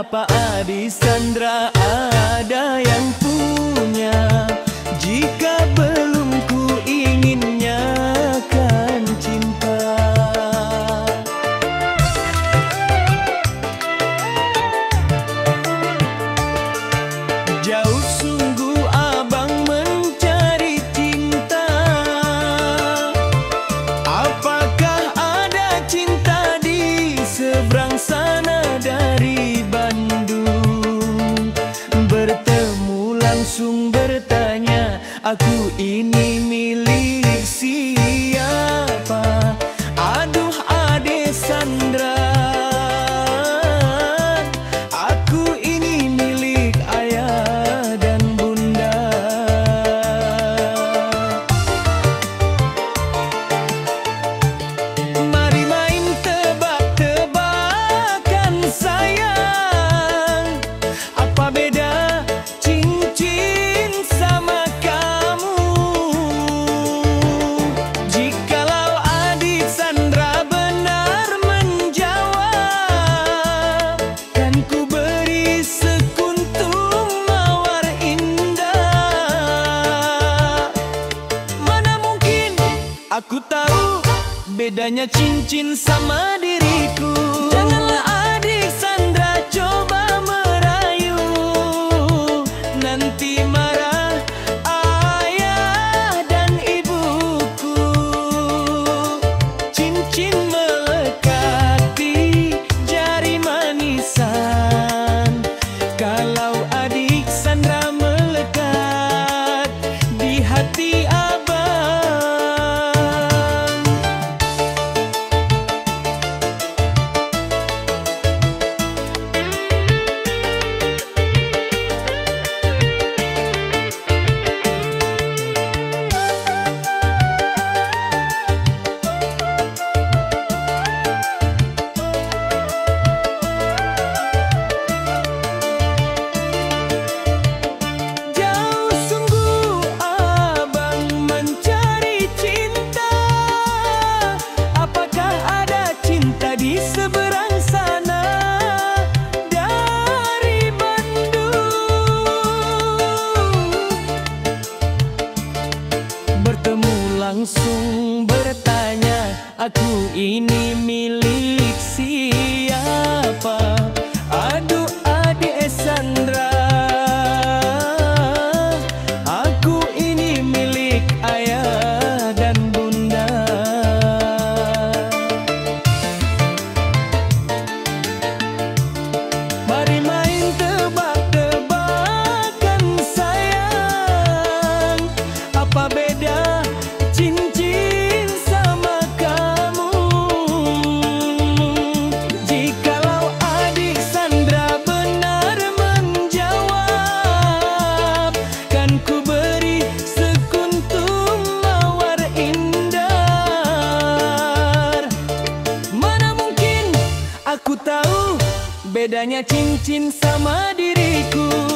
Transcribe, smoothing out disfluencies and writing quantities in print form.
Apa Adi Sandra ada yang punya? Jika belum ku inginnya kan cinta. Jauh sungguh abang mencari cinta. Apakah ada cinta di seberang sana dari Bandung? Bertemu langsung bertanya, aku ini milik siapa? Aduh Ade Sandra, aku ini milik ayah dan bunda. Mari main tebak-tebakan sayang. Apa beda cincin sama kamu? Jikalau adik Sandra benar menjawab, kan ku beri sekuntum mawar indah. Mana mungkin aku tahu bedanya cincin sama diriku. Janganlah adik Sandra coba merayu, nanti marah ayah dan ibuku. Cincin melekat di jari manisan, kalau adik Sandra melekat di hati abang. Jauh sungguh abang mencari cinta. Apakah ada cinta di seberang sana dari Bandung? Bertemu langsung bertanya, aku ini milik siapa? Aduh adik Sandra, aku ini milik ayah dan bunda. Mari main tebak-tebakan sayang. Apa beda cincin sama kamu? Jikalau adik Sandra benar menjawab, kan ku beri sekuntum mawar indah. Mana mungkin aku tahu bedanya cincin sama diriku.